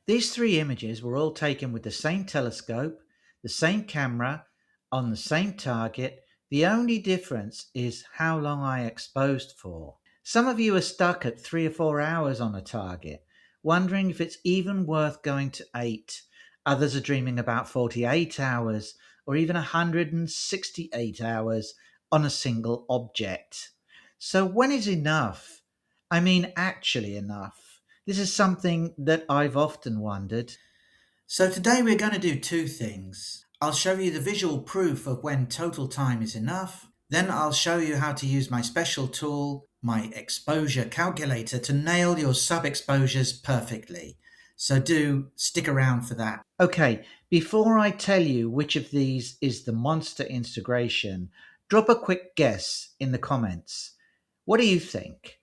These three images were all taken with the same telescope, the same camera, on the same target. The only difference is how long I exposed for. Some of you are stuck at 3 or 4 hours on a target, wondering if it's even worth going to 8. Others are dreaming about 48 hours or even 168 hours on a single object. So when is enough? I mean, actually enough. This is something that I've often wondered. So today we're going to do two things. I'll show you the visual proof of when total time is enough. Then I'll show you how to use my special tool, my exposure calculator, to nail your sub-exposures perfectly. So do stick around for that. Okay, before I tell you which of these is the monster integration, drop a quick guess in the comments. What do you think?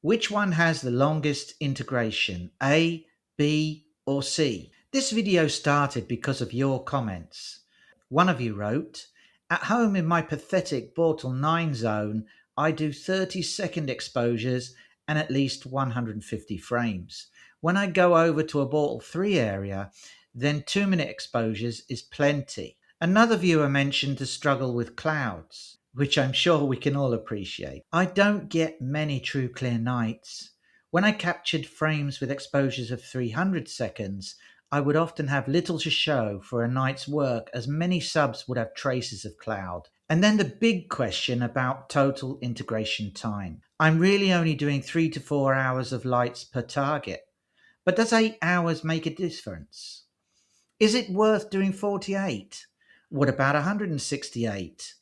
Which one has the longest integration, A, B, or C? This video started because of your comments. One of you wrote, "At home in my pathetic Bortle 9 zone, I do 30-second exposures and at least 150 frames. When I go over to a Bortle 3 area, then 2-minute exposures is plenty." Another viewer mentioned the struggle with clouds, which I'm sure we can all appreciate. I don't get many true clear nights. When I captured frames with exposures of 300 seconds, I would often have little to show for a night's work, as many subs would have traces of cloud. And then the big question about total integration time. I'm really only doing 3 to 4 hours of lights per target. But does 8 hours make a difference? Is it worth doing 48? What about 168?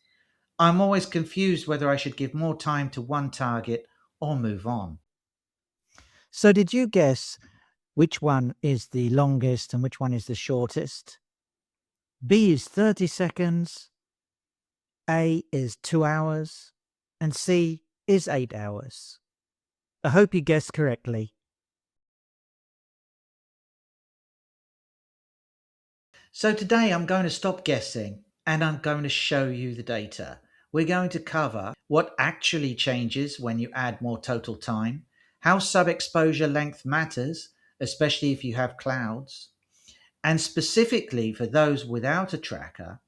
I'm always confused whether I should give more time to one target or move on. So did you guess which one is the longest and which one is the shortest? B is 30 seconds, A is 2 hours, and C is 8 hours. I hope you guessed correctly. So today I'm going to stop guessing and I'm going to show you the data. We're going to cover what actually changes when you add more total time, how sub-exposure length matters, especially if you have clouds, and specifically for those without a tracker,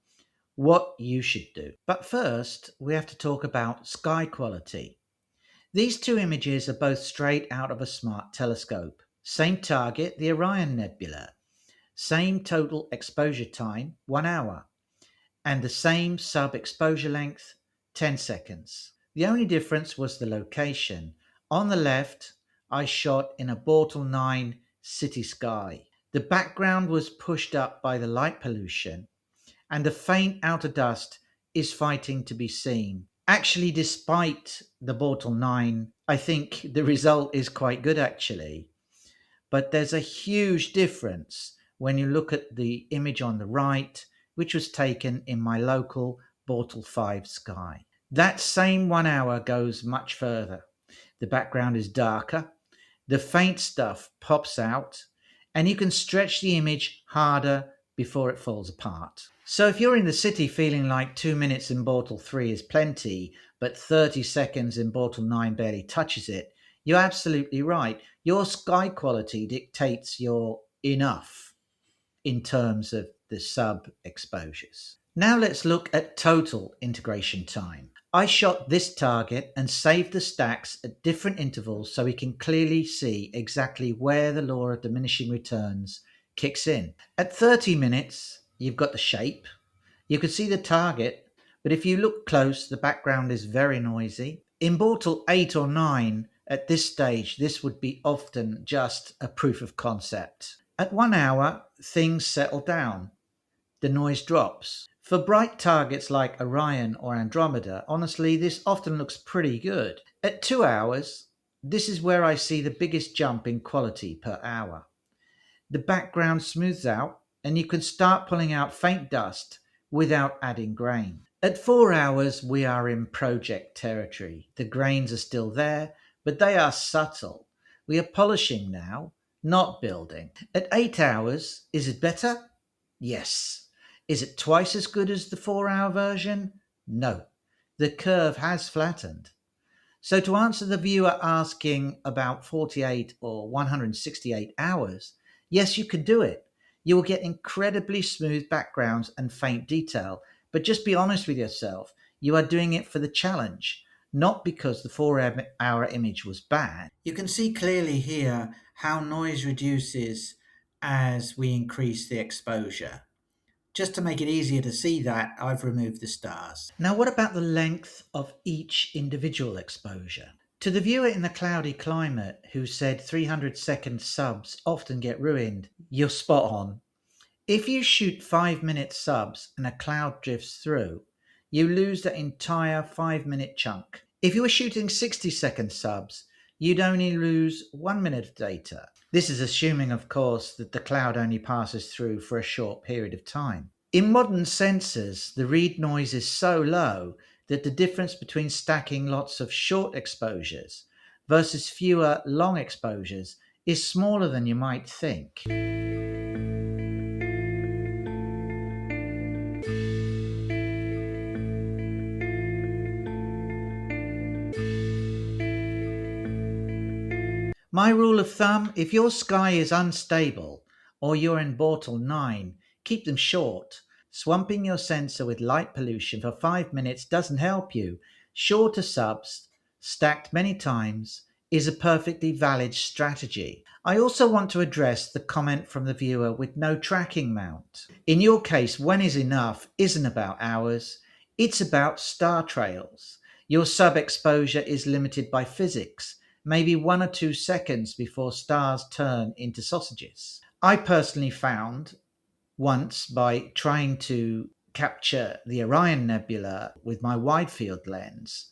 what you should do. But first, we have to talk about sky quality. These two images are both straight out of a smart telescope. Same target, the Orion Nebula. Same total exposure time, 1 hour. And the same sub-exposure length, 10 seconds. The only difference was the location. On the left, I shot in a Bortle 9 city sky. The background was pushed up by the light pollution, and the faint outer dust is fighting to be seen. Actually, despite the Bortle 9, I think the result is quite good actually. But there's a huge difference when you look at the image on the right, which was taken in my local Bortle 5 sky. That same 1 hour goes much further. The background is darker, the faint stuff pops out, and you can stretch the image harder before it falls apart. So if you're in the city feeling like 2 minutes in Bortle 3 is plenty, but 30 seconds in Bortle 9 barely touches it, you're absolutely right. Your sky quality dictates your enough in terms of the sub exposures. Now let's look at total integration time. I shot this target and saved the stacks at different intervals so we can clearly see exactly where the law of diminishing returns kicks in. At 30 minutes, you've got the shape. You can see the target, but if you look close, the background is very noisy. In Bortle 8 or 9, at this stage, this would be often just a proof of concept. At 1 hour, things settle down. The noise drops. For bright targets like Orion or Andromeda, honestly, this often looks pretty good. At 2 hours, this is where I see the biggest jump in quality per hour. The background smooths out, and you can start pulling out faint dust without adding grain. At 4 hours, we are in project territory. The grains are still there, but they are subtle. We are polishing now, not building. At 8 hours, is it better? Yes. Is it twice as good as the 4-hour version? No. The curve has flattened. So to answer the viewer asking about 48 or 168 hours, Yes, you can do it. You will get incredibly smooth backgrounds and faint detail, but just be honest with yourself. You are doing it for the challenge, not because the 4 hour image was bad. You can see clearly here how noise reduces as we increase the exposure. Just to make it easier to see that, I've removed the stars. Now, what about the length of each individual exposure? To the viewer in the cloudy climate who said 300-second subs often get ruined, you're spot on. If you shoot 5-minute subs and a cloud drifts through, you lose that entire 5-minute chunk. If you were shooting 60-second subs, you'd only lose 1 minute of data. This is assuming, of course, that the cloud only passes through for a short period of time. In modern sensors, the read noise is so low that the difference between stacking lots of short exposures versus fewer long exposures is smaller than you might think. My rule of thumb, if your sky is unstable or you're in Bortle 9, keep them short. Swamping your sensor with light pollution for 5 minutes doesn't help you. Shorter subs, stacked many times, is a perfectly valid strategy. I also want to address the comment from the viewer with no tracking mount. In your case, when is enough isn't about hours, it's about star trails. Your sub exposure is limited by physics, maybe 1 or 2 seconds before stars turn into sausages. I personally found once, by trying to capture the Orion Nebula with my wide field lens,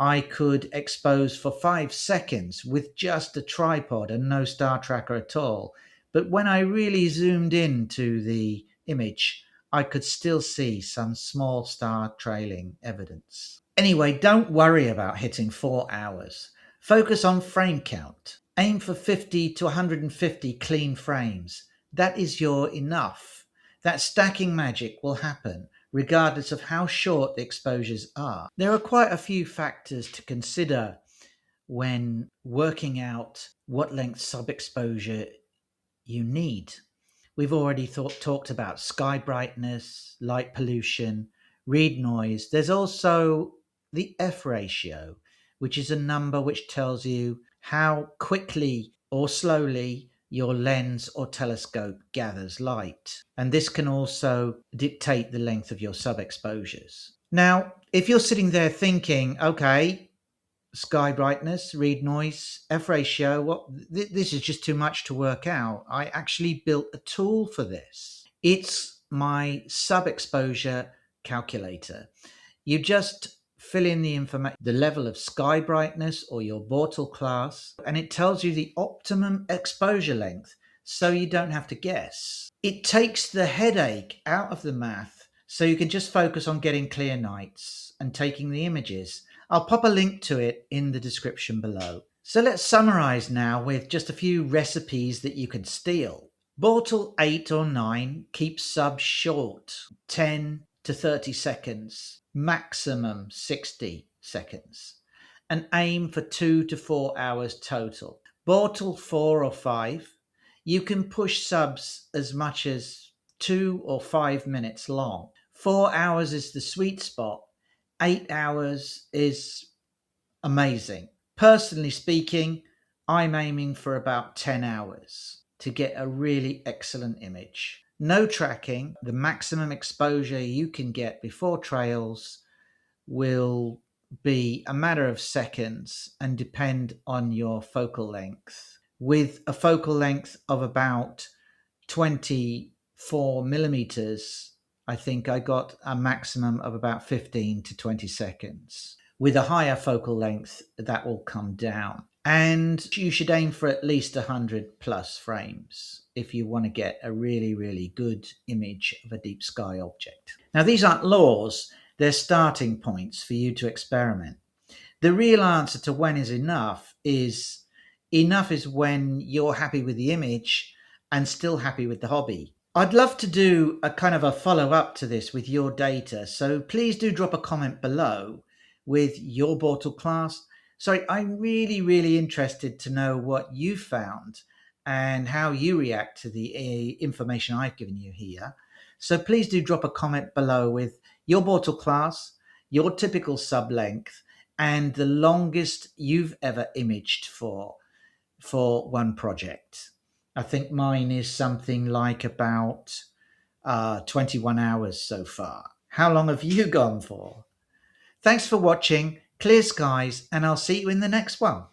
I could expose for 5 seconds with just a tripod and no star tracker at all. But when I really zoomed into the image, I could still see some small star trailing evidence. Anyway, don't worry about hitting 4 hours. Focus on frame count. Aim for 50 to 150 clean frames. That is your enough. That stacking magic will happen regardless of how short the exposures are. There are quite a few factors to consider when working out what length sub-exposure you need. We've already talked about sky brightness, light pollution, read noise. There's also the F ratio, which is a number which tells you how quickly or slowly your lens or telescope gathers light. And this can also dictate the length of your sub-exposures. Now, if you're sitting there thinking, okay, sky brightness, read noise, F ratio, this is just too much to work out. I actually built a tool for this. It's my sub-exposure calculator. You just fill in the information, the level of sky brightness or your Bortle class, and it tells you the optimum exposure length, so you don't have to guess. It takes the headache out of the math, so you can just focus on getting clear nights and taking the images. I'll pop a link to it in the description below. So let's summarize now with just a few recipes that you can steal. Bortle 8 or 9 keeps subs short, 10 to 30 seconds, maximum 60 seconds, and aim for 2 to 4 hours total. Bortle 4 or 5, you can push subs as much as 2 or 5 minutes long. 4 hours is the sweet spot. 8 hours is amazing. Personally speaking, I'm aiming for about 10 hours to get a really excellent image. No tracking, the maximum exposure you can get before trails will be a matter of seconds and depend on your focal length. With a focal length of about 24 millimeters, I think I got a maximum of about 15 to 20 seconds. With a higher focal length, that will come down. And you should aim for at least 100 plus frames if you want to get a really, really good image of a deep sky object. Now, these aren't laws, they're starting points for you to experiment. The real answer to when is enough is when you're happy with the image and still happy with the hobby. I'd love to do a kind of a follow-up to this with your data, so please do drop a comment below with your Bortle class. Sorry, I'm really, really interested to know what you found and how you react to the information I've given you here. So please do drop a comment below with your Bortle class, your typical sub length, and the longest you've ever imaged for one project. I think mine is something like about 21 hours so far. How long have you gone for? Thanks for watching. Clear skies, and I'll see you in the next one.